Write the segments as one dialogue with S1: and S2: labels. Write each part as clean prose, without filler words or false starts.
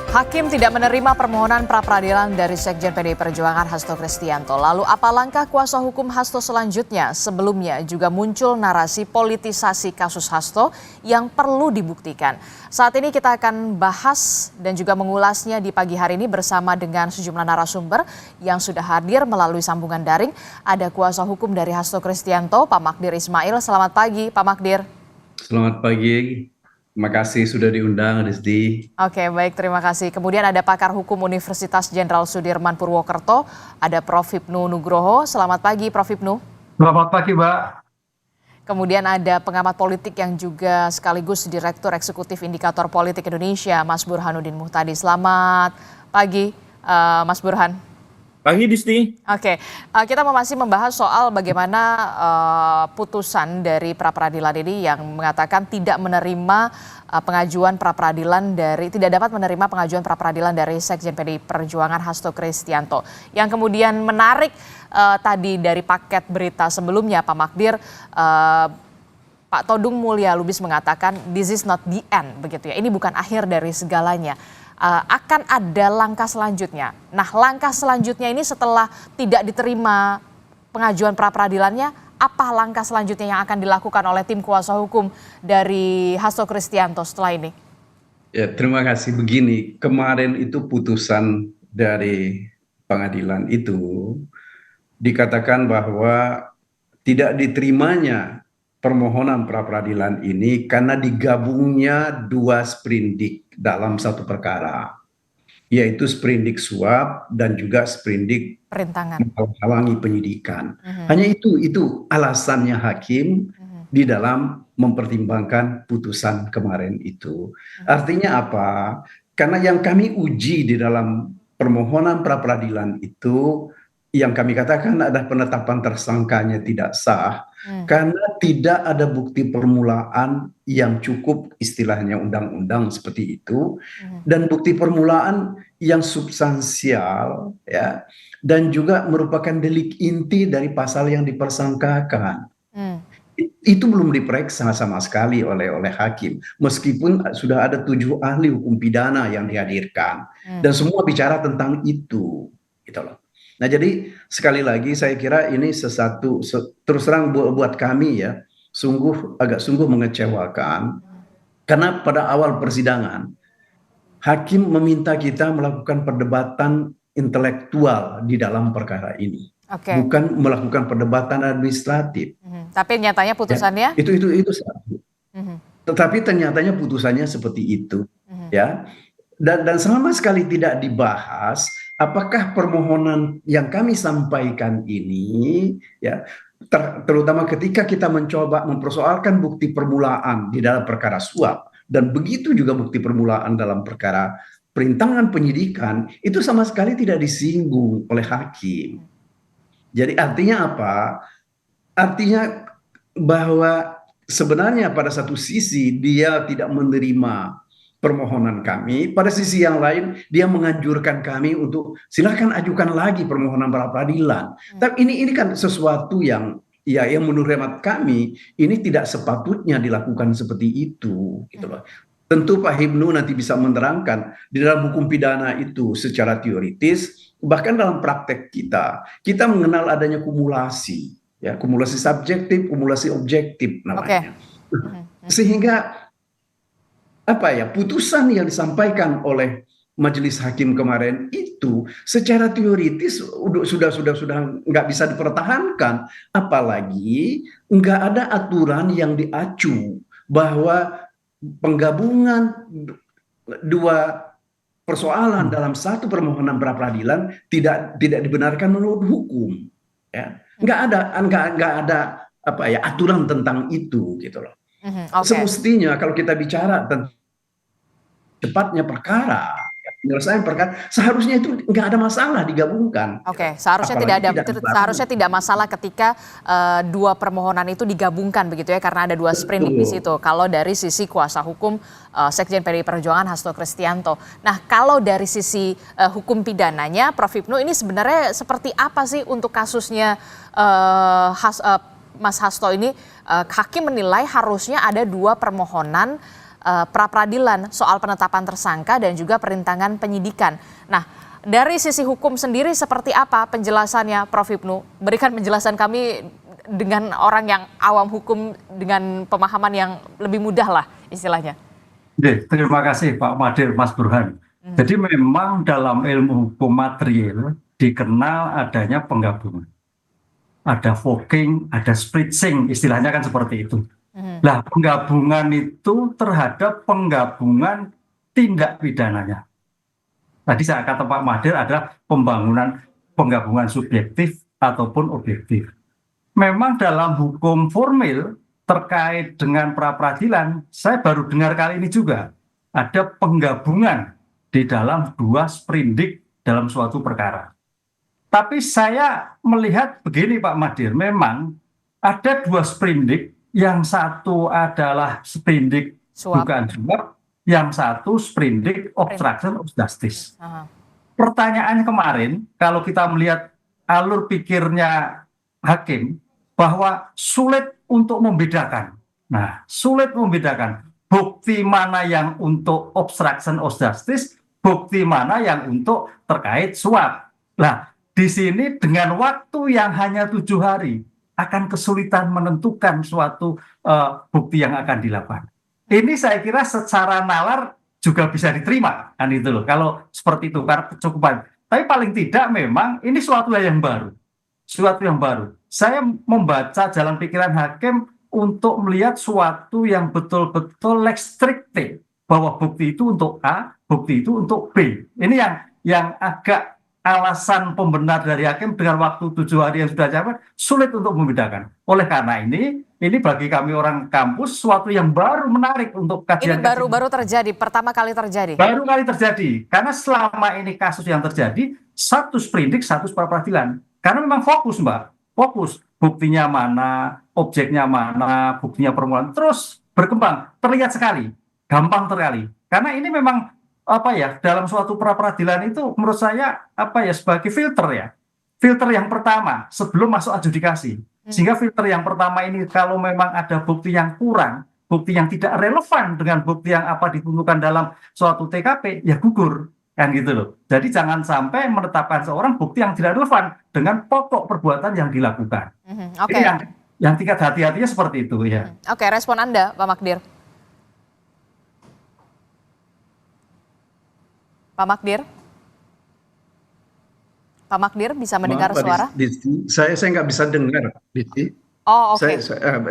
S1: Hakim tidak menerima permohonan pra-peradilan dari Sekjen PDI Perjuangan Hasto Kristianto. Lalu apa langkah kuasa hukum Hasto selanjutnya? Sebelumnya juga muncul narasi politisasi kasus Hasto yang perlu dibuktikan. Saat ini kita akan bahas dan juga mengulasnya di pagi hari ini bersama dengan sejumlah narasumber yang sudah hadir melalui sambungan daring. Ada kuasa hukum dari Hasto Kristianto, Pak Magdir Ismail. Selamat pagi, Pak Magdir.
S2: Selamat pagi. Terima kasih sudah diundang, Rizdi.
S1: Oke, baik, terima kasih. Kemudian ada pakar hukum Universitas Jenderal Sudirman Purwokerto, ada Prof. Hipnu Nugroho. Selamat pagi, Prof. Hipnu.
S3: Selamat pagi, Mbak.
S1: Kemudian ada pengamat politik yang juga sekaligus Direktur Eksekutif Indikator Politik Indonesia, Mas Burhanuddin Muhtadi. Selamat pagi, Mas Burhan.
S4: Pagi, Disti.
S1: Oke, kita masih membahas soal bagaimana putusan dari pra-peradilan ini yang mengatakan tidak menerima pengajuan pra-peradilan tidak dapat menerima pengajuan pra-peradilan dari Sekjen PDI Perjuangan Hasto Kristianto. Yang kemudian menarik tadi dari paket berita sebelumnya, Pak Magdir, Pak Todung Mulya Lubis mengatakan this is not the end, begitu ya. Ini bukan akhir dari segalanya. Akan ada langkah selanjutnya. Nah, langkah selanjutnya ini setelah tidak diterima pengajuan pra-peradilannya, apa langkah selanjutnya yang akan dilakukan oleh tim kuasa hukum dari Hasto Kristianto setelah ini?
S2: Ya, terima kasih. Begini, kemarin itu putusan dari pengadilan itu dikatakan bahwa tidak diterimanya permohonan pra-peradilan ini karena digabungnya dua sprindik dalam satu perkara, yaitu sprindik suap dan juga sprindik
S1: perintangan
S2: menghalangi penyidikan. Hanya itu alasannya hakim di dalam mempertimbangkan putusan kemarin itu. Artinya apa? Karena yang kami uji di dalam permohonan pra-peradilan itu, yang kami katakan ada penetapan tersangkanya tidak sah karena tidak ada bukti permulaan yang cukup, istilahnya undang-undang seperti itu, dan bukti permulaan yang substansial, ya, dan juga merupakan delik inti dari pasal yang dipersangkakan. Itu belum diperiksa sama sekali oleh hakim, meskipun sudah ada 7 ahli hukum pidana yang dihadirkan dan semua bicara tentang itu, gitu loh. Nah, jadi sekali lagi saya kira ini terus terang buat kami ya, sungguh mengecewakan, karena pada awal persidangan hakim meminta kita melakukan perdebatan intelektual di dalam perkara ini, bukan melakukan perdebatan administratif.
S1: Tapi nyatanya putusannya?
S2: Ya, itu satu. Tetapi ternyatanya putusannya seperti itu, ya. Dan sama sekali tidak dibahas apakah permohonan yang kami sampaikan ini, ya, terutama ketika kita mencoba mempersoalkan bukti permulaan di dalam perkara suap dan begitu juga bukti permulaan dalam perkara perintangan penyidikan, itu sama sekali tidak disinggung oleh hakim. Jadi artinya apa? Artinya bahwa sebenarnya pada satu sisi dia tidak menerima permohonan kami, pada sisi yang lain dia menganjurkan kami untuk silakan ajukan lagi permohonan pra-peradilan. Tapi ini kan sesuatu yang menurut hemat kami ini tidak sepatutnya dilakukan seperti itu, gitu loh. Tentu Pak Hipnu nanti bisa menerangkan di dalam hukum pidana itu secara teoritis, bahkan dalam praktek kita mengenal adanya kumulasi, ya, kumulasi subjektif, kumulasi objektif namanya. Sehingga putusan yang disampaikan oleh majelis hakim kemarin itu secara teoritis sudah nggak bisa dipertahankan, apalagi nggak ada aturan yang diacu bahwa penggabungan dua persoalan dalam satu permohonan pra-peradilan tidak dibenarkan menurut hukum, ya. Nggak ada aturan tentang itu, gitu loh. Semestinya kalau kita bicara tentang cepatnya perkara, penyelesaian perkara, seharusnya itu nggak ada masalah digabungkan.
S1: Seharusnya tidak masalah ketika dua permohonan itu digabungkan, begitu ya, karena ada dua sprindik di situ. Kalau dari sisi kuasa hukum Sekjen PDI Perjuangan Hasto Kristianto. Nah, kalau dari sisi hukum pidananya, Prof. Hipnu, ini sebenarnya seperti apa sih untuk kasusnya Mas Hasto ini? Hakim menilai harusnya ada dua permohonan pra peradilan soal penetapan tersangka dan juga perintangan penyidikan. Nah, dari sisi hukum sendiri seperti apa penjelasannya, Prof. Hipnu? Berikan penjelasan kami dengan orang yang awam hukum dengan pemahaman yang lebih mudah lah istilahnya.
S3: Terima kasih Pak Madir, Mas Burhan. Jadi memang dalam ilmu hukum material dikenal adanya penggabungan. Ada voking, ada spritzing, istilahnya kan seperti itu. Nah, penggabungan itu terhadap penggabungan tindak pidananya. Tadi saya kata Pak Madir adalah penggabungan subjektif ataupun objektif. Memang dalam hukum formil terkait dengan pra peradilan, saya baru dengar kali ini juga ada penggabungan di dalam 2 sprindik dalam suatu perkara. Tapi saya melihat begini Pak Madir, memang ada 2 sprindik, yang satu adalah sprindik dugaan suap, yang satu sprindik obstruction of justice. Pertanyaan kemarin, kalau kita melihat alur pikirnya hakim, bahwa sulit untuk membedakan. Nah, sulit membedakan bukti mana yang untuk obstruction of justice, bukti mana yang untuk terkait suap. Nah, di sini dengan waktu yang hanya 7 hari akan kesulitan menentukan suatu bukti yang akan dilakukan. Ini saya kira secara nalar juga bisa diterima, kan itu loh. Kalau seperti itu karena kecukupan. Tapi paling tidak memang ini suatu yang baru. Suatu yang baru. Saya membaca jalan pikiran hakim untuk melihat suatu yang betul-betul lex stricte, bahwa bukti itu untuk A, bukti itu untuk B. Ini yang agak alasan pembenar dari hakim dengan waktu 7 hari yang sudah capai sulit untuk membedakan. Oleh karena ini bagi kami orang kampus suatu yang baru menarik untuk kajian.
S1: Ini baru terjadi, pertama kali terjadi.
S3: Baru kali terjadi, karena selama ini kasus yang terjadi satu sprindik, satu pra peradilan. Karena memang fokus Mbak, fokus buktinya mana, objeknya mana, buktinya permulaan terus berkembang, terlihat sekali, gampang sekali. Karena ini memang dalam suatu pra peradilan itu menurut saya sebagai filter ya. Filter yang pertama sebelum masuk adjudikasi. Sehingga filter yang pertama ini kalau memang ada bukti yang kurang, bukti yang tidak relevan dengan bukti yang ditentukan dalam suatu TKP, ya gugur. Kan gitu loh. Jadi jangan sampai menetapkan seorang bukti yang tidak relevan dengan pokok perbuatan yang dilakukan.
S1: Okay.
S3: Ini yang tingkat hati-hatinya seperti itu ya.
S1: Oke, respon Anda Pak Magdir. Pak Magdir? Pak Magdir bisa mendengar suara?
S2: Saya nggak bisa dengar, Diti.
S1: Oh, oke.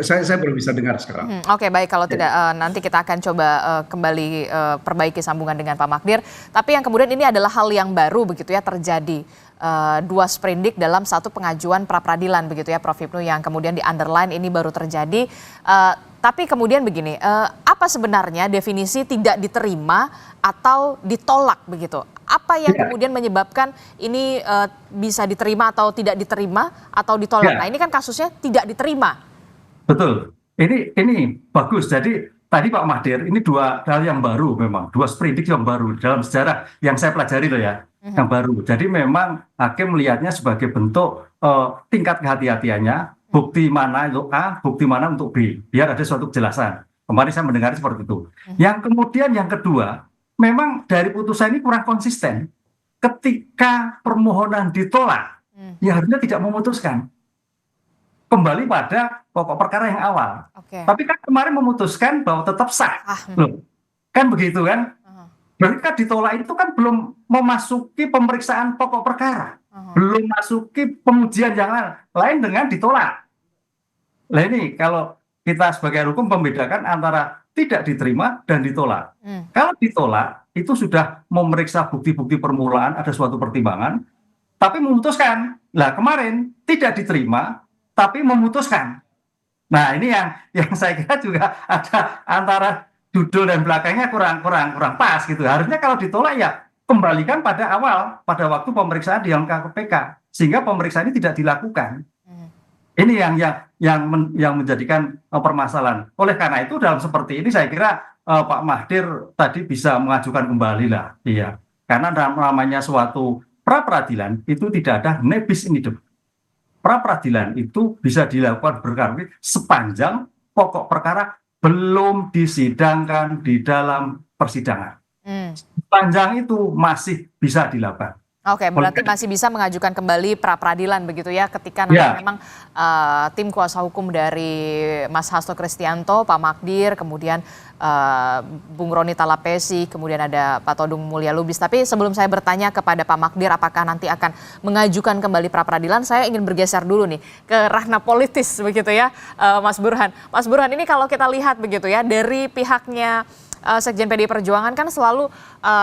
S2: Saya baru bisa dengar sekarang.
S1: Oke, baik. Kalau tidak nanti kita akan coba kembali perbaiki sambungan dengan Pak Magdir. Tapi yang kemudian ini adalah hal yang baru begitu ya terjadi. 2 sprindik dalam satu pengajuan pra peradilan begitu ya Prof. Hipnu, yang kemudian di underline ini baru terjadi. Tapi kemudian begini, apa sebenarnya definisi tidak diterima atau ditolak begitu? Apa yang kemudian menyebabkan ini bisa diterima atau tidak diterima atau ditolak? Nah, ini kan kasusnya tidak diterima.
S3: Betul. Ini bagus. Jadi tadi Pak Magdir, ini 2 hal yang baru memang, 2 sprindik yang baru dalam sejarah yang saya pelajari loh ya, yang baru. Jadi memang hakim melihatnya sebagai bentuk tingkat kehati-hatiannya, bukti mana untuk A, bukti mana untuk B, biar ada suatu kejelasan. Kemarin saya mendengar seperti itu. Yang kemudian yang kedua, memang dari putusan ini kurang konsisten. Ketika permohonan ditolak, ya harusnya tidak memutuskan. Kembali pada pokok perkara yang awal. Tapi kan kemarin memutuskan bahwa tetap sah. Loh, kan begitu kan? Berarti kan ditolak itu kan belum memasuki pemeriksaan pokok perkara. Belum masuki pengujian yang lain dengan ditolak. Nah ini kalau kita sebagai hukum membedakan antara tidak diterima dan ditolak. Kalau ditolak itu sudah memeriksa bukti-bukti permulaan, ada suatu pertimbangan, tapi memutuskan. Lah kemarin tidak diterima, tapi memutuskan. Nah ini yang saya kira juga ada antara judul dan belakangnya kurang pas gitu. Harusnya kalau ditolak ya kembalikan pada awal, pada waktu pemeriksaan di KPK, sehingga pemeriksaan ini tidak dilakukan. Ini yang menjadikan permasalahan. Oleh karena itu dalam seperti ini saya kira Pak Magdir tadi bisa mengajukan kembali lah, iya. Karena namanya suatu pra peradilan itu tidak ada nebis in idem. Pra peradilan itu bisa dilakukan berkali sepanjang pokok perkara belum disidangkan di dalam persidangan.
S1: Hmm.
S3: Panjang itu masih bisa dilakukan.
S1: Oke, berarti masih bisa mengajukan kembali pra peradilan begitu ya, ketika nanti
S3: Ya,
S1: memang tim kuasa hukum dari Mas Hasto Kristianto, Pak Magdir, kemudian Bung Roni Talapesi, kemudian ada Pak Todung Mulya Lubis. Tapi sebelum saya bertanya kepada Pak Magdir apakah nanti akan mengajukan kembali pra peradilan, saya ingin bergeser dulu nih ke ranah politis begitu ya, Mas Burhan. Mas Burhan, ini kalau kita lihat begitu ya, dari pihaknya Sekjen PDI Perjuangan kan selalu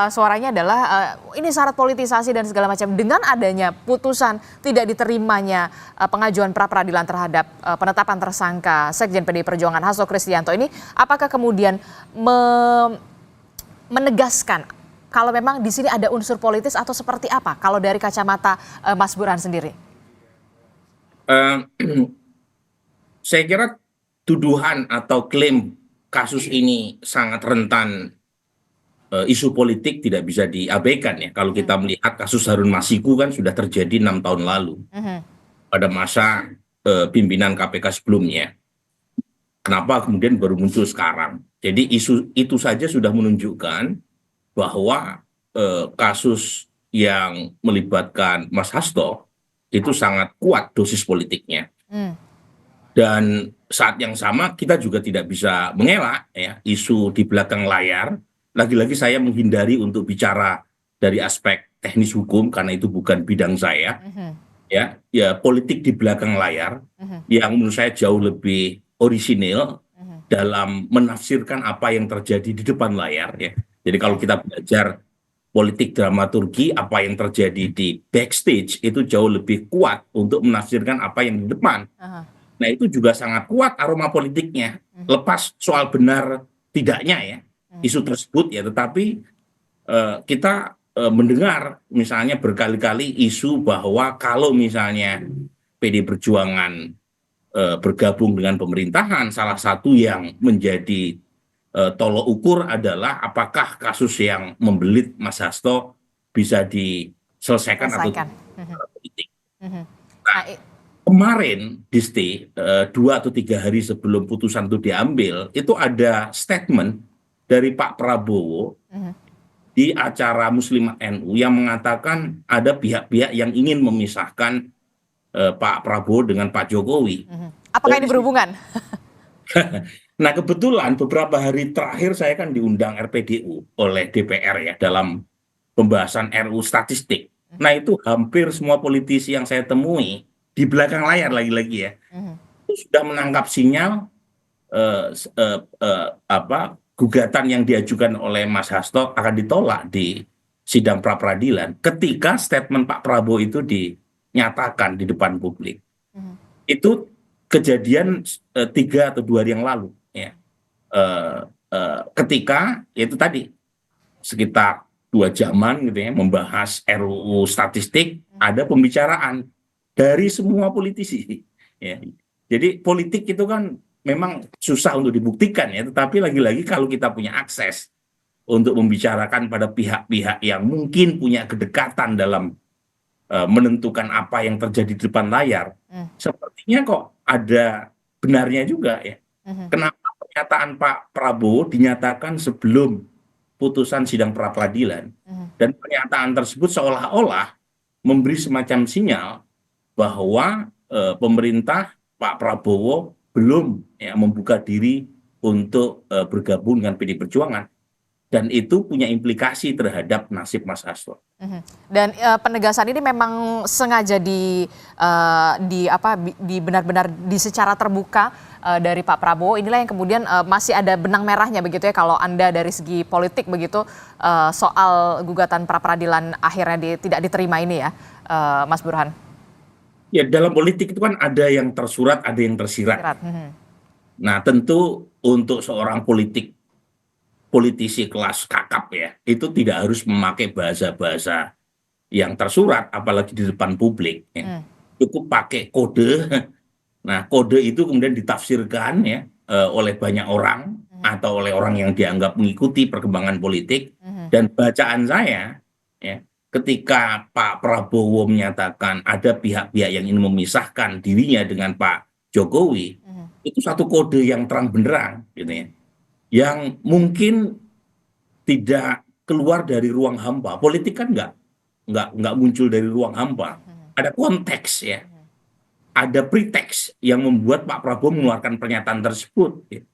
S1: suaranya adalah ini syarat politisasi dan segala macam. Dengan adanya putusan tidak diterimanya pengajuan pra peradilan terhadap penetapan tersangka Sekjen PDI Perjuangan Hasto Kristianto ini, apakah kemudian menegaskan kalau memang di sini ada unsur politis atau seperti apa? Kalau dari kacamata Mas Burhan sendiri?
S4: Saya kira tuduhan atau klaim kasus ini sangat rentan isu politik tidak bisa diabaikan ya. Kalau kita melihat kasus Harun Masiku kan sudah terjadi 6 tahun lalu pada masa pimpinan KPK sebelumnya. Kenapa kemudian baru muncul sekarang? Jadi isu itu saja sudah menunjukkan bahwa kasus yang melibatkan Mas Hasto itu sangat kuat dosis politiknya. Dan saat yang sama kita juga tidak bisa mengelak ya isu di belakang layar. Lagi-lagi saya menghindari untuk bicara dari aspek teknis hukum karena itu bukan bidang saya. Ya politik di belakang layar yang menurut saya jauh lebih orisinil dalam menafsirkan apa yang terjadi di depan layar ya. Jadi kalau kita belajar politik dramaturgi, apa yang terjadi di backstage itu jauh lebih kuat untuk menafsirkan apa yang di depan. Nah itu juga sangat kuat aroma politiknya. Lepas soal benar tidaknya ya isu tersebut ya, tetapi kita mendengar misalnya berkali-kali isu bahwa kalau misalnya PD Perjuangan bergabung dengan pemerintahan, salah satu yang menjadi tolok ukur adalah apakah kasus yang membelit Mas Hasto bisa diselesaikan atau politik. Nah, kemarin Disti 2 atau 3 hari sebelum putusan itu diambil itu ada statement dari Pak Prabowo di acara Muslimat NU yang mengatakan ada pihak-pihak yang ingin memisahkan Pak Prabowo dengan Pak Jokowi.
S1: Apakah ini berhubungan?
S4: Nah kebetulan beberapa hari terakhir saya kan diundang RPDU oleh DPR ya dalam pembahasan RUU statistik. Nah itu hampir semua politisi yang saya temui di belakang layar lagi-lagi ya sudah menangkap sinyal gugatan yang diajukan oleh Mas Hasto akan ditolak di sidang pra peradilan ketika statement Pak Prabowo itu dinyatakan di depan publik. Itu kejadian 3 atau 2 hari yang lalu ya. Ketika itu tadi sekitar 2 jaman gitu ya membahas RUU statistik, ada pembicaraan dari semua politisi ya. Jadi politik itu kan memang susah untuk dibuktikan ya, tetapi lagi-lagi kalau kita punya akses untuk membicarakan pada pihak-pihak yang mungkin punya kedekatan dalam menentukan apa yang terjadi di depan layar, sepertinya kok ada benarnya juga ya. Kenapa pernyataan Pak Prabowo dinyatakan sebelum putusan sidang pra peradilan dan pernyataan tersebut seolah-olah memberi semacam sinyal bahwa pemerintah Pak Prabowo belum ya, membuka diri untuk bergabung dengan PD Perjuangan, dan itu punya implikasi terhadap nasib Mas Hasto.
S1: Dan penegasan ini memang sengaja benar-benar di secara terbuka dari Pak Prabowo. Inilah yang kemudian masih ada benang merahnya begitu ya kalau Anda dari segi politik begitu soal gugatan pra peradilan akhirnya tidak diterima ini ya, Mas Burhan.
S4: Ya dalam politik itu kan ada yang tersurat, ada yang tersirat. Nah tentu untuk seorang politisi kelas kakap ya, itu tidak harus memakai bahasa-bahasa yang tersurat, apalagi di depan publik. Ya. Cukup pakai kode. Nah kode itu kemudian ditafsirkan ya oleh banyak orang atau oleh orang yang dianggap mengikuti perkembangan politik. Dan bacaan saya ya, ketika Pak Prabowo menyatakan ada pihak-pihak yang ingin memisahkan dirinya dengan Pak Jokowi, itu satu kode yang terang benderang gitu ya, yang mungkin tidak keluar dari ruang hampa. Politik kan nggak muncul dari ruang hampa. Ada konteks ya, ada preteks yang membuat Pak Prabowo mengeluarkan pernyataan tersebut. Ya.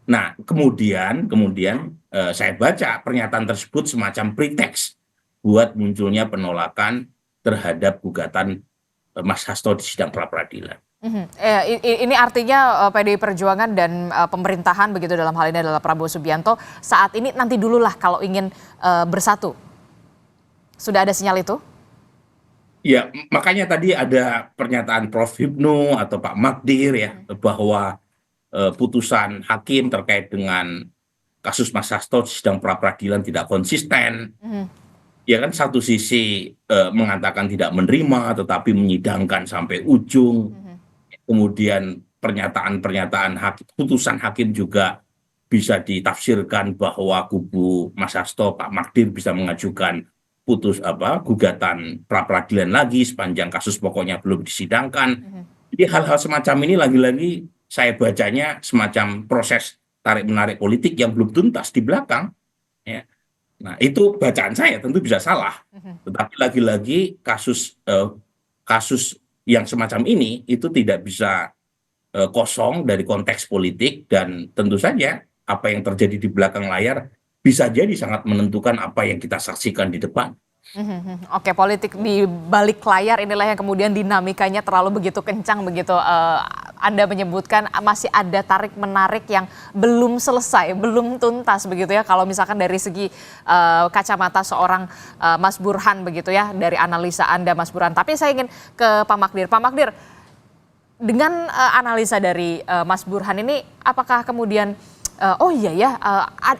S4: Nah, kemudian saya baca pernyataan tersebut semacam preteks buat munculnya penolakan terhadap gugatan Mas Hasto di sidang pra-peradilan.
S1: Ini artinya PDI Perjuangan dan pemerintahan begitu dalam hal ini adalah Prabowo Subianto saat ini nanti dululah kalau ingin bersatu. Sudah ada sinyal itu?
S4: Ya, makanya tadi ada pernyataan Prof. Hipnu atau Pak Magdir ya, bahwa putusan hakim terkait dengan kasus Mas Hasto di sidang pra-peradilan tidak konsisten. Ya kan, satu sisi mengatakan tidak menerima tetapi menyidangkan sampai ujung. Kemudian pernyataan-pernyataan putusan hakim juga bisa ditafsirkan bahwa kubu Mas Hasto, Pak Magdir bisa mengajukan gugatan pra-peradilan lagi sepanjang kasus pokoknya belum disidangkan. Jadi hal-hal semacam ini lagi-lagi saya bacanya semacam proses tarik-menarik politik yang belum tuntas di belakang. Ya. Nah, itu bacaan saya, tentu bisa salah. Tetapi lagi-lagi kasus yang semacam ini itu tidak bisa kosong dari konteks politik, dan tentu saja apa yang terjadi di belakang layar bisa jadi sangat menentukan apa yang kita saksikan di depan.
S1: Oke, politik di balik layar inilah yang kemudian dinamikanya terlalu begitu kencang begitu. Anda menyebutkan masih ada tarik-menarik yang belum selesai, belum tuntas begitu ya. Kalau misalkan dari segi kacamata seorang Mas Burhan begitu ya, dari analisa Anda Mas Burhan. Tapi saya ingin ke Pak Magdir. Pak Magdir, dengan analisa dari Mas Burhan ini, apakah kemudian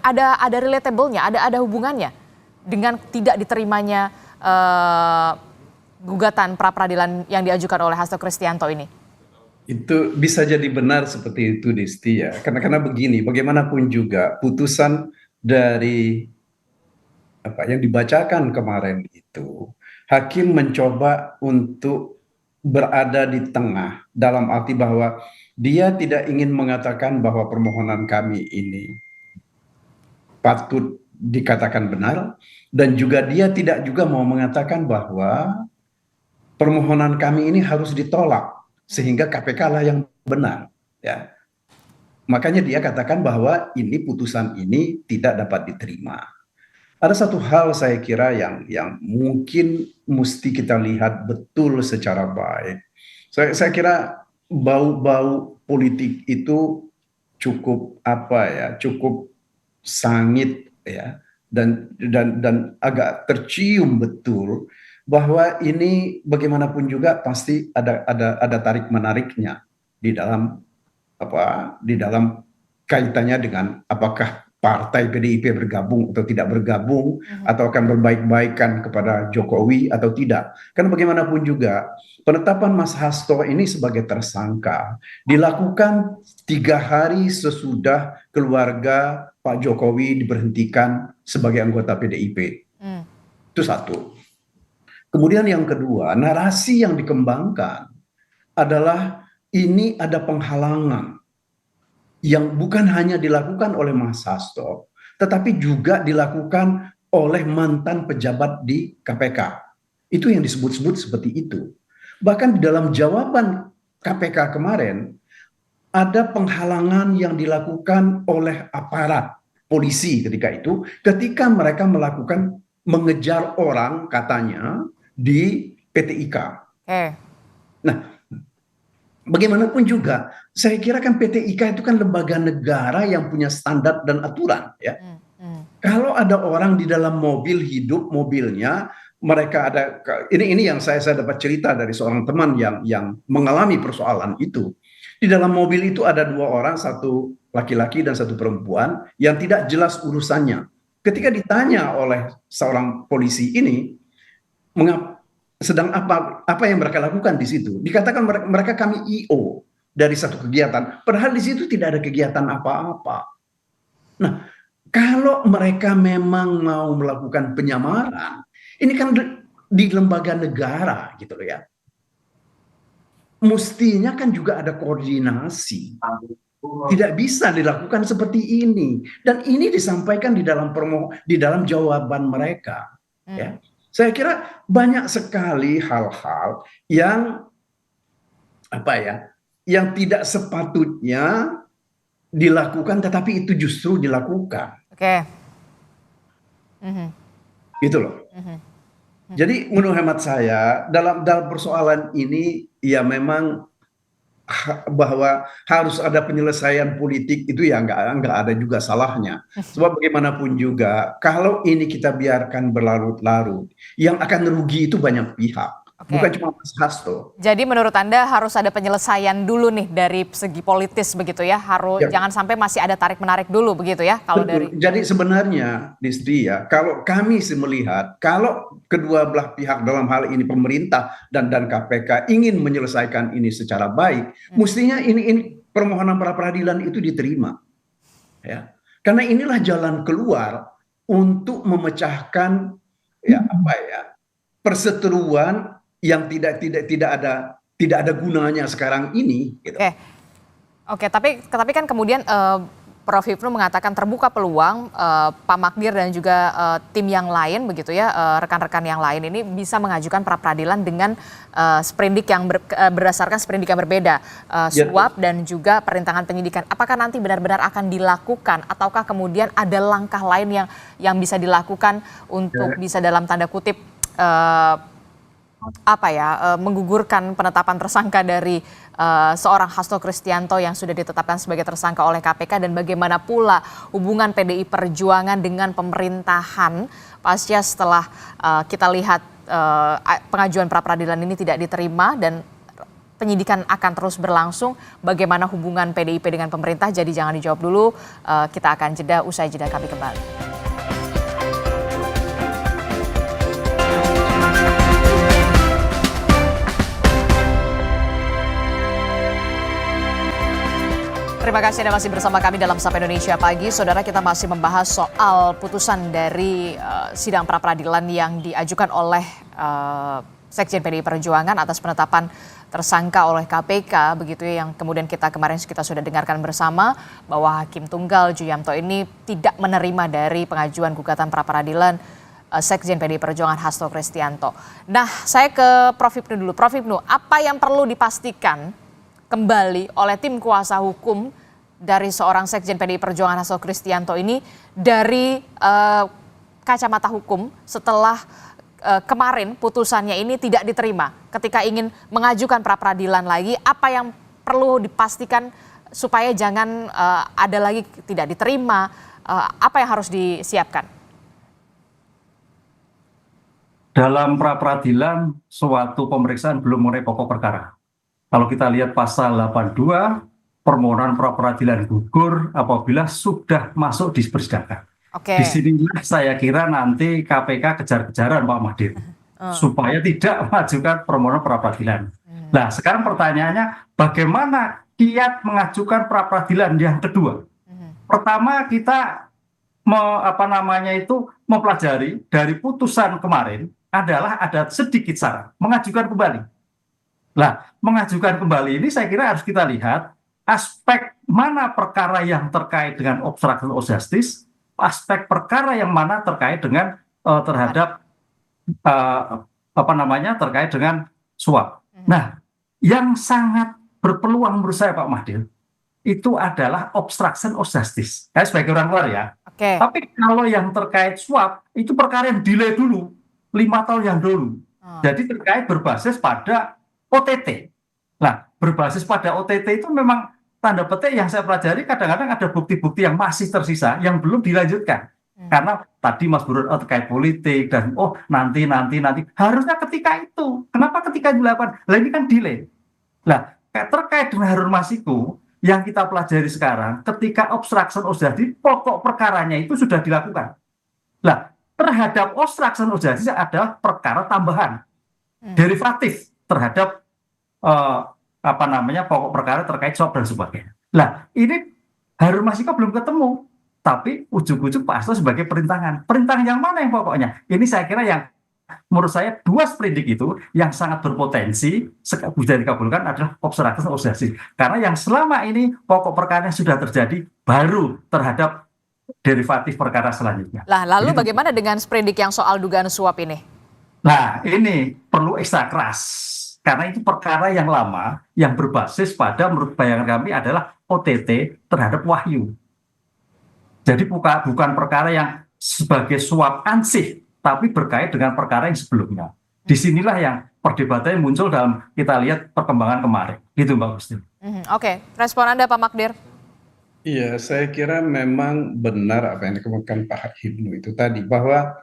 S1: ada relatable-nya, ada hubungannya dengan tidak diterimanya gugatan pra-peradilan yang diajukan oleh Hasto Kristianto ini?
S2: Itu bisa jadi benar seperti itu, Desti ya. Karena begini, bagaimanapun juga putusan dari apa yang dibacakan kemarin itu, hakim mencoba untuk berada di tengah, dalam arti bahwa dia tidak ingin mengatakan bahwa permohonan kami ini patut dikatakan benar, dan juga dia tidak juga mau mengatakan bahwa permohonan kami ini harus ditolak sehingga KPK lah yang benar, ya. Makanya dia katakan bahwa ini putusan ini tidak dapat diterima. Ada satu hal saya kira yang mungkin mesti kita lihat betul secara baik. Saya kira bau-bau politik itu cukup cukup sangit ya, dan agak tercium betul bahwa ini bagaimanapun juga pasti ada tarik menariknya di dalam kaitannya dengan apakah partai PDIP bergabung atau tidak bergabung, atau akan berbaik-baikan kepada Jokowi atau tidak. Karena bagaimanapun juga penetapan Mas Hasto ini sebagai tersangka dilakukan 3 hari sesudah keluarga Pak Jokowi diberhentikan sebagai anggota PDIP. Itu satu. Kemudian yang kedua, narasi yang dikembangkan adalah ini ada penghalangan yang bukan hanya dilakukan oleh Mas Hasto, tetapi juga dilakukan oleh mantan pejabat di KPK. Itu yang disebut-sebut seperti itu. Bahkan di dalam jawaban KPK kemarin, ada penghalangan yang dilakukan oleh aparat polisi ketika mereka mengejar orang katanya di PT IKA. Nah, bagaimanapun juga, saya kira kan PT IKA itu kan lembaga negara yang punya standar dan aturan, ya. Kalau ada orang di dalam mobil, hidup mobilnya, mereka ada ini yang saya dapat cerita dari seorang teman yang mengalami persoalan itu. Di dalam mobil itu ada 2 orang, satu laki-laki dan satu perempuan yang tidak jelas urusannya. Ketika ditanya oleh seorang polisi ini, sedang apa yang mereka lakukan di situ, dikatakan mereka kami IO dari satu kegiatan, padahal di situ tidak ada kegiatan apa-apa. Nah, kalau mereka memang mau melakukan penyamaran, ini kan di lembaga negara gitu loh ya, mestinya kan juga ada koordinasi tidak bisa dilakukan seperti ini. Dan ini disampaikan di dalam jawaban mereka. Ya. Saya kira banyak sekali hal-hal yang yang tidak sepatutnya dilakukan, tetapi itu justru dilakukan.
S1: Oke.
S2: Gitu loh. Jadi menurut hemat saya dalam persoalan ini ya memang bahwa harus ada penyelesaian politik itu ya nggak ada juga salahnya. Sebab bagaimanapun juga kalau ini kita biarkan berlarut-larut, yang akan rugi itu banyak pihak, bukan cuma Mas Hasto.
S1: Jadi menurut Anda harus ada penyelesaian dulu nih dari segi politis begitu ya, jangan sampai masih ada tarik-menarik dulu begitu ya kalau dari.
S2: Jadi sebenarnya Distri ya, kalau kami sih melihat kalau kedua belah pihak dalam hal ini pemerintah dan KPK ingin menyelesaikan ini secara baik, mestinya ini permohonan pra peradilan itu diterima. Ya. Karena inilah jalan keluar untuk memecahkan perseteruan yang tidak ada gunanya sekarang ini. Gitu.
S1: Oke, tapi kan kemudian Prof. Hipnu mengatakan terbuka peluang Pak Magdir dan juga tim yang lain begitu ya, rekan-rekan yang lain ini bisa mengajukan pra peradilan dengan sprindik yang berdasarkan sprindik yang berbeda, suap dan juga perintangan penyidikan. Apakah nanti benar-benar akan dilakukan ataukah kemudian ada langkah lain yang bisa dilakukan untuk bisa dalam tanda kutip menggugurkan penetapan tersangka dari seorang Hasto Kristianto yang sudah ditetapkan sebagai tersangka oleh KPK, dan bagaimana pula hubungan PDI Perjuangan dengan pemerintahan pasca setelah kita lihat pengajuan pra peradilan ini tidak diterima dan penyidikan akan terus berlangsung. Bagaimana hubungan PDIP dengan pemerintah? Jadi jangan dijawab dulu, kita akan jeda, usai jeda kami kembali. Terima kasih Anda masih bersama kami dalam Sapa Indonesia Pagi. Saudara, kita masih membahas soal putusan dari sidang pra peradilan yang diajukan oleh Sekjen PDI Perjuangan atas penetapan tersangka oleh KPK begitu ya, yang kemudian kita sudah dengarkan bersama bahwa Hakim Tunggal Ju-Yamto ini tidak menerima dari pengajuan gugatan pra peradilan Sekjen PDI Perjuangan Hasto Kristianto. Nah, saya ke Prof. Hipnu dulu. Prof. Hipnu, apa yang perlu dipastikan kembali oleh tim kuasa hukum dari seorang Sekjen PDI Perjuangan Hasto Kristianto ini dari kacamata hukum setelah kemarin putusannya ini tidak diterima, ketika ingin mengajukan pra peradilan lagi, apa yang perlu dipastikan supaya jangan ada lagi tidak diterima, apa yang harus disiapkan?
S3: Dalam pra peradilan suatu pemeriksaan belum mengenai pokok perkara. Kalau kita lihat pasal 82, permohonan pra peradilan gugur apabila sudah masuk di persidangan. Di sinilah saya kira nanti KPK kejar-kejaran Pak Magdir supaya tidak mengajukan permohonan pra peradilan. Nah, sekarang pertanyaannya bagaimana kiat mengajukan pra peradilan yang kedua? Pertama, kita mempelajari dari putusan kemarin adalah ada sedikit saran mengajukan kembali. Nah, mengajukan kembali ini saya kira harus kita lihat aspek mana perkara yang terkait dengan obstruction of justice, aspek perkara yang mana terkait dengan terhadap terkait dengan suap. Nah, yang sangat berpeluang menurut saya Pak Magdir itu adalah obstruction of justice. Saya sebagai orang luar ya. Tapi kalau yang terkait suap itu perkara yang delay dulu 5 tahun yang dulu. Jadi terkait berbasis pada OTT. Nah, berbasis pada OTT itu memang tanda petik yang saya pelajari kadang-kadang ada bukti-bukti yang masih tersisa yang belum dilanjutkan. Karena tadi Mas Burhan terkait politik dan nanti harusnya ketika itu. Kenapa ketika dilakukan? Lah ini kan delay. Nah, terkait dengan Harun Masiku yang kita pelajari sekarang ketika obstruction of justice pokok perkaranya itu sudah dilakukan. Nah, terhadap obstruction of justice adalah perkara tambahan derivatif terhadap pokok perkara terkait suap dan sebagainya. Nah, ini Harun Masiku belum ketemu, tapi ujung-ujung Pak Hasto sebagai perintangan. Perintangan yang mana yang pokoknya? Ini saya kira yang menurut saya dua sprindik itu yang sangat berpotensi bisa dikabulkan adalah obstruction of justice. Karena yang selama ini pokok perkara yang sudah terjadi baru terhadap derivatif perkara selanjutnya.
S1: Lah, lalu
S3: Jadi,
S1: bagaimana dengan sprindik yang soal dugaan suap ini?
S3: nah, ini perlu ekstra keras. Karena itu perkara yang lama yang berbasis pada menurut bayangan kami adalah OTT terhadap Wahyu. Jadi bukan perkara yang sebagai suap ansih, tapi berkait dengan perkara yang sebelumnya. Disinilah yang perdebatannya muncul dalam kita lihat perkembangan kemarin. Gitu Mbak Gusti.
S1: Oke, respon Anda Pak Magdir.
S2: Iya, saya kira memang benar apa yang dikemukakan Pak Hipnu itu tadi, bahwa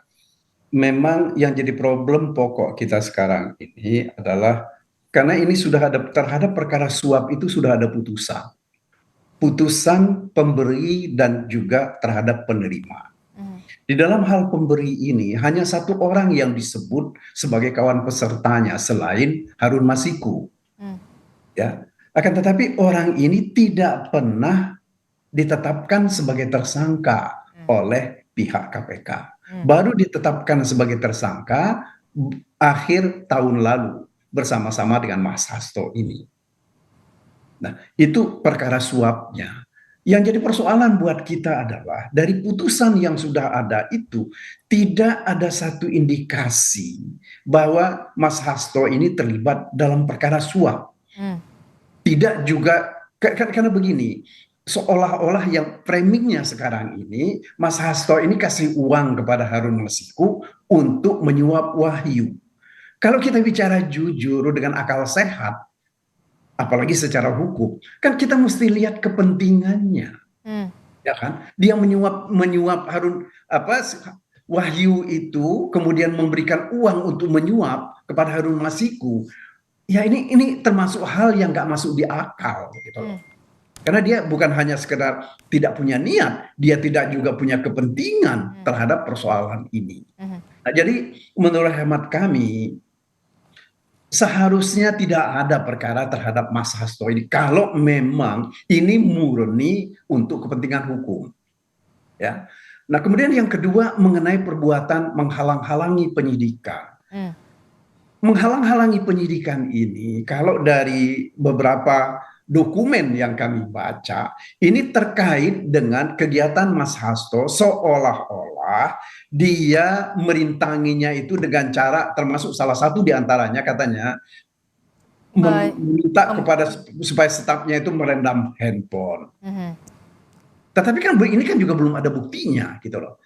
S2: memang yang jadi problem pokok kita sekarang ini adalah karena ini sudah ada terhadap perkara suap itu sudah ada putusan pemberi dan juga terhadap penerima. Di dalam hal pemberi ini hanya satu orang yang disebut sebagai kawan pesertanya selain Harun Masiku. Ya, akan tetapi orang ini tidak pernah ditetapkan sebagai tersangka oleh pihak KPK. Baru ditetapkan sebagai tersangka akhir tahun lalu bersama-sama dengan Mas Hasto ini. Nah, itu perkara suapnya. Yang jadi persoalan buat kita adalah dari putusan yang sudah ada itu tidak ada satu indikasi bahwa Mas Hasto ini terlibat dalam perkara suap. Tidak juga, karena begini, seolah-olah yang framingnya sekarang ini Mas Hasto ini kasih uang kepada Harun Masiku untuk menyuap Wahyu. Kalau kita bicara jujur dengan akal sehat, apalagi secara hukum, kan kita mesti lihat kepentingannya, ya kan? Dia menyuap Harun Wahyu itu, kemudian memberikan uang untuk menyuap kepada Harun Masiku. Ya ini termasuk hal yang nggak masuk di akal, gitu loh. Karena dia bukan hanya sekedar tidak punya niat, dia tidak juga punya kepentingan terhadap persoalan ini. Nah, jadi menurut hemat kami, seharusnya tidak ada perkara terhadap Mas Hasto ini kalau memang ini murni untuk kepentingan hukum. Ya. Nah, kemudian yang kedua mengenai perbuatan menghalang-halangi penyidikan. Menghalang-halangi penyidikan ini kalau dari beberapa dokumen yang kami baca ini terkait dengan kegiatan Mas Hasto seolah-olah dia merintanginya itu dengan cara, termasuk salah satu diantaranya katanya meminta kepada supaya stafnya itu merendam handphone. Tetapi kan ini kan juga belum ada buktinya gitu loh.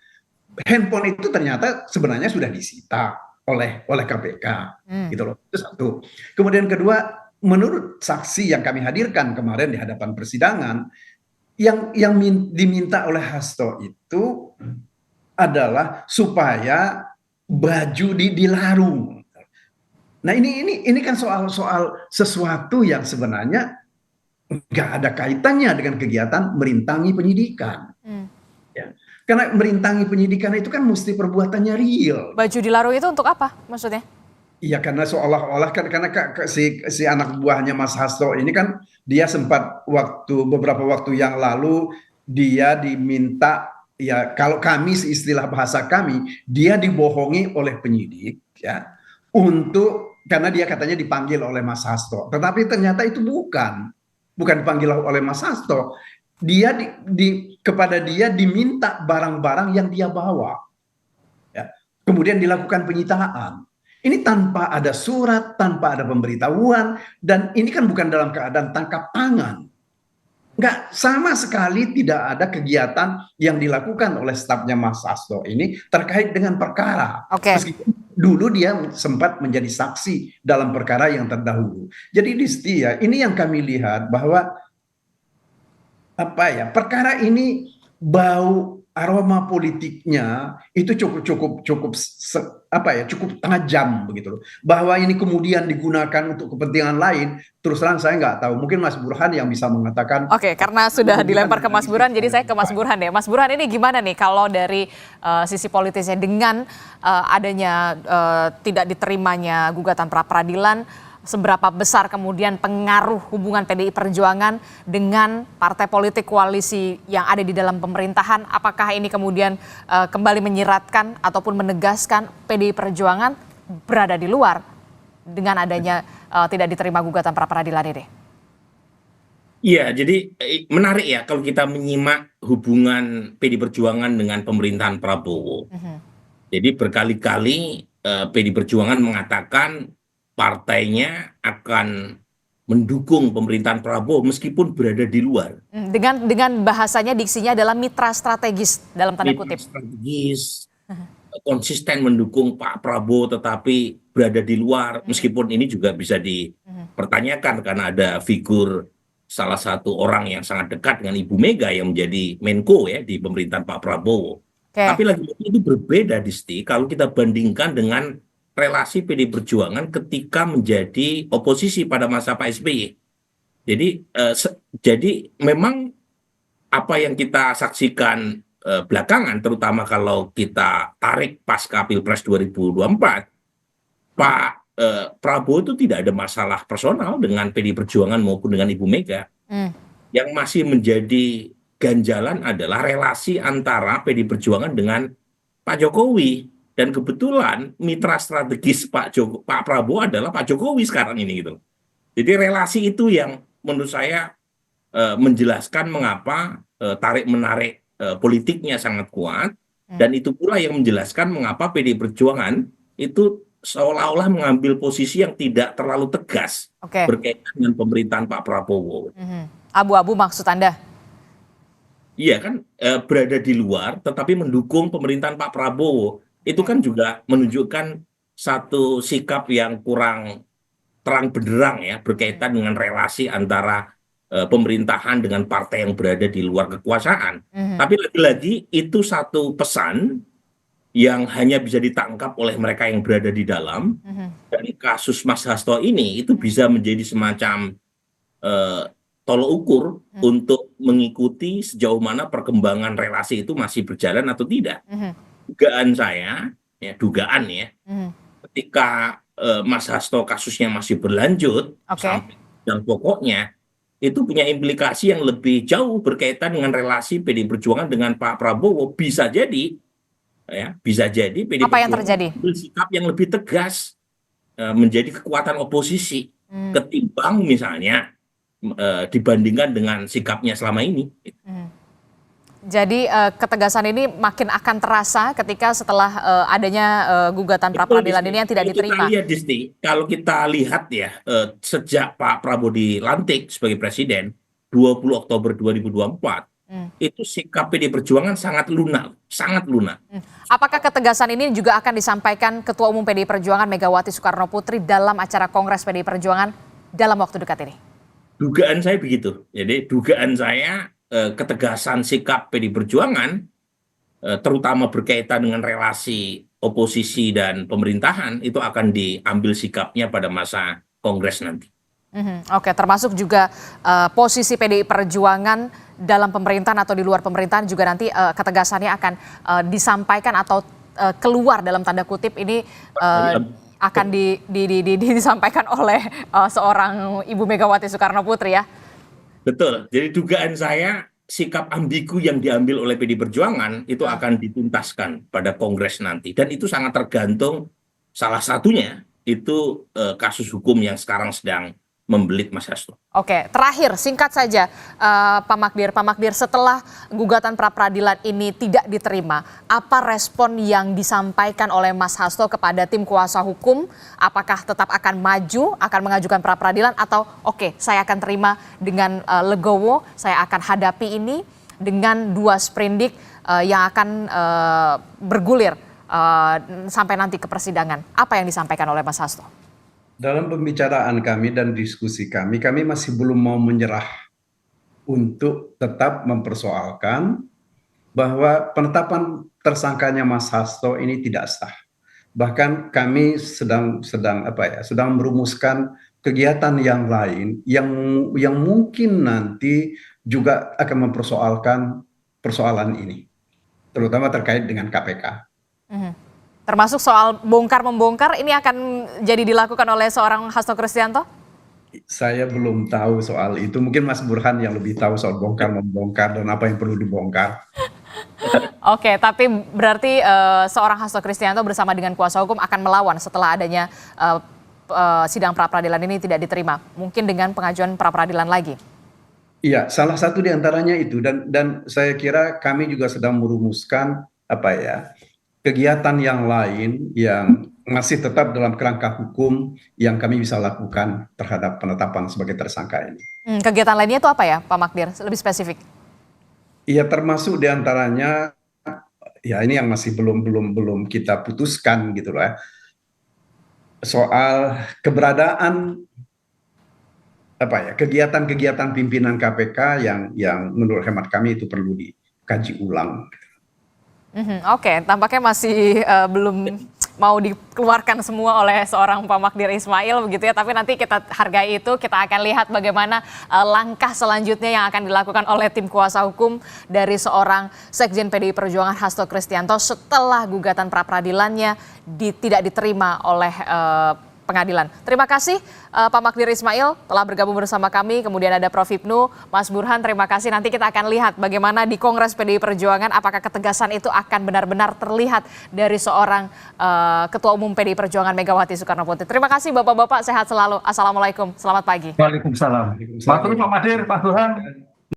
S2: Handphone itu ternyata sebenarnya sudah disita oleh KPK gitu loh. Itu satu. Kemudian kedua, menurut saksi yang kami hadirkan kemarin di hadapan persidangan, yang diminta oleh Hasto itu adalah supaya baju dilarung. Nah ini kan soal sesuatu yang sebenarnya nggak ada kaitannya dengan kegiatan merintangi penyidikan. Ya. Karena merintangi penyidikan itu kan mesti perbuatannya real.
S1: Baju dilarung itu untuk apa maksudnya?
S2: Iya, karena seolah-olah karena si anak buahnya Mas Hasto ini kan dia sempat beberapa waktu yang lalu dia diminta, ya kalau kami istilah bahasa kami, dia dibohongi oleh penyidik ya karena dia katanya dipanggil oleh Mas Hasto. Tetapi ternyata itu bukan dipanggil oleh Mas Hasto. Dia kepada dia diminta barang-barang yang dia bawa. Ya. Kemudian dilakukan penyitaan. Ini tanpa ada surat, tanpa ada pemberitahuan, dan ini kan bukan dalam keadaan tangkap tangan. Nggak, sama sekali tidak ada kegiatan yang dilakukan oleh stafnya Mas Hasto ini terkait dengan perkara. Meskipun dulu dia sempat menjadi saksi dalam perkara yang terdahulu. Jadi ini yang kami lihat bahwa perkara ini bau aroma politiknya itu cukup tajam begitu loh. Bahwa ini kemudian digunakan untuk kepentingan lain, terus terang saya nggak tahu. Mungkin Mas Burhan yang bisa mengatakan.
S1: Oke, karena sudah dilempar ke Mas Burhan, jadi saya ke Mas Burhan ya. Mas Burhan, ini gimana nih kalau dari sisi politisnya dengan adanya tidak diterimanya gugatan pra peradilan, seberapa besar kemudian pengaruh hubungan PDI Perjuangan dengan partai politik koalisi yang ada di dalam pemerintahan? Apakah ini kemudian kembali menyiratkan ataupun menegaskan PDI Perjuangan berada di luar dengan adanya tidak diterima gugatan pra peradilan ini?
S4: Iya, jadi menarik ya kalau kita menyimak hubungan PDI Perjuangan dengan pemerintahan Prabowo. Jadi berkali-kali PDI Perjuangan mengatakan partainya akan mendukung pemerintahan Prabowo meskipun berada di luar.
S1: Dengan bahasanya, diksinya adalah mitra strategis dalam tanda kutip.
S4: Mitra strategis, konsisten mendukung Pak Prabowo tetapi berada di luar, meskipun ini juga bisa dipertanyakan karena ada figur salah satu orang yang sangat dekat dengan Ibu Mega yang menjadi Menko ya di pemerintahan Pak Prabowo. Tapi lagi-lagi itu berbeda, Disti, kalau kita bandingkan dengan relasi PDI Perjuangan ketika menjadi oposisi pada masa Pak SBY. Jadi memang apa yang kita saksikan belakangan, terutama kalau kita tarik pasca Pilpres 2024, Pak Prabowo itu tidak ada masalah personal dengan PDI Perjuangan maupun dengan Ibu Mega. Yang masih menjadi ganjalan adalah relasi antara PDI Perjuangan dengan Pak Jokowi. Dan kebetulan mitra strategis Pak Prabowo adalah Pak Jokowi sekarang ini gitu. Jadi relasi itu yang menurut saya menjelaskan mengapa tarik-menarik politiknya sangat kuat. Dan itu pula yang menjelaskan mengapa PDI Perjuangan itu seolah-olah mengambil posisi yang tidak terlalu tegas berkaitan dengan pemerintahan Pak Prabowo.
S1: Abu-abu maksud Anda?
S4: Iya kan, berada di luar tetapi mendukung pemerintahan Pak Prabowo. Itu kan juga menunjukkan satu sikap yang kurang terang benderang ya berkaitan dengan relasi antara pemerintahan dengan partai yang berada di luar kekuasaan. Tapi lagi-lagi itu satu pesan yang hanya bisa ditangkap oleh mereka yang berada di dalam. Dan kasus Mas Hasto ini itu bisa menjadi semacam tolok ukur untuk mengikuti sejauh mana perkembangan relasi itu masih berjalan atau tidak. Dugaan saya, dugaan ya, ketika Mas Hasto kasusnya masih berlanjut sampai dan pokoknya itu punya implikasi yang lebih jauh berkaitan dengan relasi PDI Perjuangan dengan Pak Prabowo. Bisa jadi PDI Perjuangan bersikap yang lebih tegas menjadi kekuatan oposisi ketimbang misalnya dibandingkan dengan sikapnya selama ini.
S1: Jadi ketegasan ini makin akan terasa ketika setelah adanya gugatan pra peradilan ini yang tidak diterima.
S4: Kalau kita lihat ya, sejak Pak Prabowo dilantik sebagai presiden 20 Oktober 2024, itu sikap PDI Perjuangan sangat lunak, sangat lunak.
S1: Apakah ketegasan ini juga akan disampaikan Ketua Umum PDI Perjuangan Megawati Soekarno Putri dalam acara Kongres PDI Perjuangan dalam waktu dekat ini?
S4: Dugaan saya begitu. Jadi dugaan saya ketegasan sikap PDI Perjuangan, terutama berkaitan dengan relasi oposisi dan pemerintahan, itu akan diambil sikapnya pada masa Kongres nanti.
S1: Oke, termasuk juga posisi PDI Perjuangan dalam pemerintahan atau di luar pemerintahan juga nanti ketegasannya akan disampaikan atau keluar dalam tanda kutip ini akan disampaikan oleh seorang Ibu Megawati Soekarno Putri ya.
S4: Betul, jadi dugaan saya sikap ambigu yang diambil oleh PDI Perjuangan itu akan dituntaskan pada Kongres nanti. Dan itu sangat tergantung, salah satunya itu kasus hukum yang sekarang sedang membelit Mas Hasto.
S1: Oke, terakhir singkat saja Pak Magdir, setelah gugatan pra peradilan ini tidak diterima, apa respon yang disampaikan oleh Mas Hasto kepada tim kuasa hukum? Apakah tetap akan maju, akan mengajukan pra peradilan, atau oke, saya akan terima dengan legowo, saya akan hadapi ini dengan 2 sprindik yang akan bergulir sampai nanti ke persidangan? Apa yang disampaikan oleh Mas Hasto?
S2: Dalam pembicaraan kami dan diskusi kami masih belum mau menyerah untuk tetap mempersoalkan bahwa penetapan tersangkanya Mas Hasto ini tidak sah. Bahkan kami sedang merumuskan kegiatan yang lain yang mungkin nanti juga akan mempersoalkan persoalan ini, terutama terkait dengan KPK.
S1: Termasuk soal bongkar-membongkar ini akan jadi dilakukan oleh seorang Hasto Kristianto?
S2: Saya belum tahu soal itu. Mungkin Mas Burhan yang lebih tahu soal bongkar-membongkar dan apa yang perlu dibongkar.
S1: Oke, tapi berarti seorang Hasto Kristianto bersama dengan kuasa hukum akan melawan setelah adanya sidang pra-peradilan ini tidak diterima. Mungkin dengan pengajuan pra-peradilan lagi.
S2: Iya, salah satu di antaranya itu dan saya kira kami juga sedang merumuskan kegiatan yang lain yang masih tetap dalam kerangka hukum yang kami bisa lakukan terhadap penetapan sebagai tersangka ini.
S1: Kegiatan lainnya itu apa ya, Pak Magdir? Lebih spesifik.
S2: Iya, termasuk di antaranya ya ini yang masih belum kita putuskan gitu loh ya. Soal keberadaan kegiatan-kegiatan pimpinan KPK yang menurut hemat kami itu perlu dikaji ulang.
S1: Oke, tampaknya masih belum mau dikeluarkan semua oleh seorang Pak Magdir Ismail begitu ya, tapi nanti kita hargai itu, kita akan lihat bagaimana langkah selanjutnya yang akan dilakukan oleh tim kuasa hukum dari seorang Sekjen PDI Perjuangan Hasto Kristianto setelah gugatan pra-peradilannya tidak diterima oleh pengadilan. Terima kasih Pak Magdir Ismail telah bergabung bersama kami. Kemudian ada Prof. Hipnu, Mas Burhan, terima kasih. Nanti kita akan lihat bagaimana di Kongres PDI Perjuangan apakah ketegasan itu akan benar-benar terlihat dari seorang Ketua Umum PDI Perjuangan Megawati Soekarnoputri. Terima kasih Bapak-Bapak, sehat selalu. Assalamualaikum, selamat pagi.
S3: Waalaikumsalam. Pak Magdir, Pak Burhan.